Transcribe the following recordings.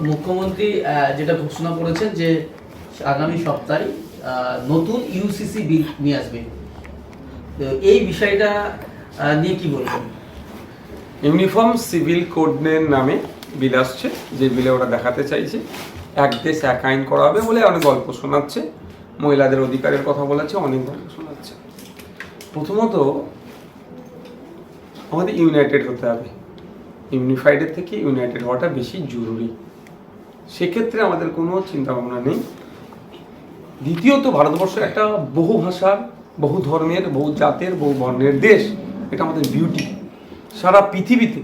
মুখ্যমন্ত্রী যেটা ঘোষণা করেছেন যে আগামী সপ্তাহে নতুন ইউসিসি বিল নিয়ে আসবে, এই বিষয়টা নিয়ে কি বলবেন? ইউনিফর্ম সিভিল কোডের নামে বিল আসছে, যে বিলে ওরা দেখাতে চাইছে এক দেশ এক আইন করা হবে বলে অনেক গল্প শোনাচ্ছে, মহিলাদের অধিকারের কথা বলেছে, অনেক গল্প শোনাচ্ছে। প্রথমত আমাদের ইউনাইটেড হতে হবে, ইউনিফাইডের থেকে ইউনাইটেড হওয়াটা বেশি জরুরি। সেক্ষেত্রে আমাদের কোনো চিন্তা ভাবনা নেই। দ্বিতীয়ত ভারতবর্ষ একটা বহু ভাষার, বহু ধর্মের, বহু জাতের, বহু বর্ণের দেশ। এটা আমাদের বিউটি। সারা পৃথিবীতে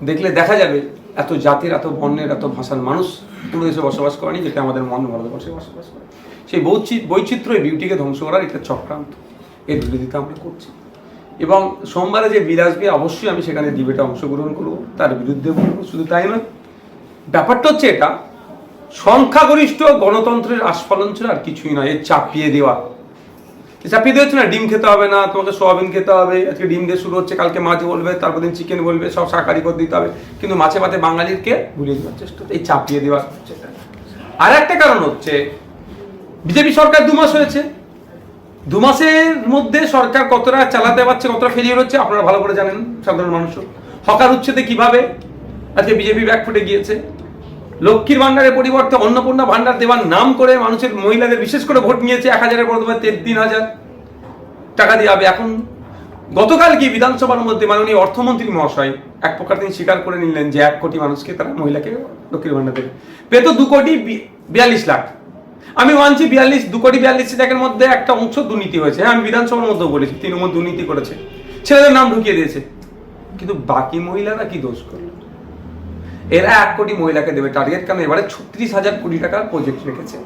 দেখলে দেখা যাবে এত জাতির, এত বর্ণের, এত ভাষার মানুষ কোনো দেশে বসবাস করেনি যেটা আমাদের মন ভারতবর্ষে বসবাস করে। সেই বৈচিত্র্য এই বিউটিকে ধ্বংস করার একটা চক্রান্ত, এর বিরোধিতা আমরা করছি। এবং সোমবারে যে বিল আসবে অবশ্যই আমি সেখানে ডিবেটে অংশগ্রহণ করবো, তার বিরুদ্ধে বলবো। শুধু তাই নয়, ব্যাপারটা হচ্ছে এটা সংখ্যাগরিষ্ঠ গণতন্ত্রের আস্ফলন ছিল, আর কিছুই নয়। এর চাপিয়ে দেওয়া হচ্ছে না, ডিম খেতে হবে না, তোমাকে সোয়াবিন খেতে হবে, আজকে ডিম দিয়ে শুরু হচ্ছে, কালকে মাছ বলবে, তারপর দিন চিকেন বলবে, সব শাকাহারি করে দিতে হবে, কিন্তু মাছে মাঝে বাঙালিরকে ভুলিয়ে দেওয়ার চেষ্টা, এই চাপিয়ে দেওয়া হচ্ছে। আর একটা কারণ হচ্ছে বিজেপি সরকার 2 মাস হয়েছে, 2 মাসের মধ্যে সরকার কতটা চালাতে পারছে, কতটা ফেলিওর হচ্ছে আপনারা ভালো করে জানেন, সাধারণ মানুষও। হকার উচ্ছেদে কিভাবে আজকে বিজেপি ব্যাকফুটে গিয়েছে, লক্ষ্মীর ভান্ডারের পরিবর্তে অন্নপূর্ণা ভান্ডার দেওয়ার নাম করে মানুষের, মহিলাদের বিশেষ করে ভোট নিয়েছে, 1000-এর বদলে 3,000 টাকা দিয়ে হবে। এখন গতকাল কি বিধানসভার মধ্যে মাননীয় অর্থমন্ত্রী মহাশয় এক প্রকার তিনি স্বীকার করে নিলেন যে 1 কোটি মানুষকে তারা, মহিলাকে লক্ষ্মীর ভান্ডার দেবে, পেত 2,42,00,000। আমি মানছি 2,42,00,000 মধ্যে একটা অংশ দুর্নীতি হয়েছে। হ্যাঁ, আমি বিধানসভার মধ্যেও বলেছি তৃণমূল দুর্নীতি করেছে, ছেলেদের নাম ঢুকিয়ে দিয়েছে, কিন্তু বাকি মহিলারা কি দোষ করলো? এরা 1 কোটি মহিলাকে দেবে টার্গেট, কারণ এবারে 36,000 কোটি টাকার প্রজেক্ট রেখেছে।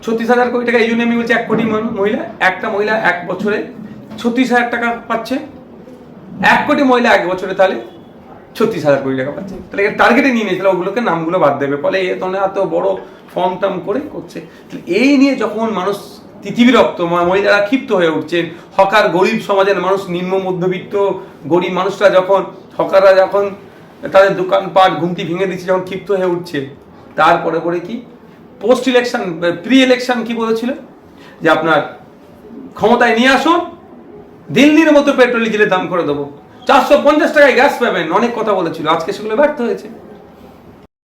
36,000 কোটি টাকা এই জন্য আমি বলছি 1 কোটি মহিলা, একটা মহিলা 1 বছরে 36,000 টাকা পাচ্ছে। 1 কোটি মহিলা 1 বছরে তাহলে 36,000 কোটি টাকা পাচ্ছে। তাহলে টার্গেটে নিয়ে নিয়েছিল, ওগুলোকে নামগুলো বাদ দেবে, ফলে এত বড় ফর্ম টার্ম করে করছে। এই নিয়ে যখন মানুষ তিতিবিরক্ত, মহিলারা ক্ষিপ্ত হয়ে উঠছেন, হকার, গরিব সমাজের মানুষ, নিম্ন মধ্যবিত্ত গরিব মানুষরা যখন, হকাররা যখন তাদের দোকানপাট ঘুমটি ভেঙে দিচ্ছে, যখন ক্ষিপ্ত হয়ে উঠছে, তারপরে পরে কি পোস্ট ইলেকশন, প্রি ইলেকশন কি বলেছিল যে আপনার ক্ষমতায় নিয়ে আসুন, দিল্লির মতো পেট্রোল ডিজেলের দাম করে দেবো, 450 টাকায় গ্যাস পাবেন, অনেক কথা বলেছিল। আজকে সেগুলো ব্যর্থ হয়েছে।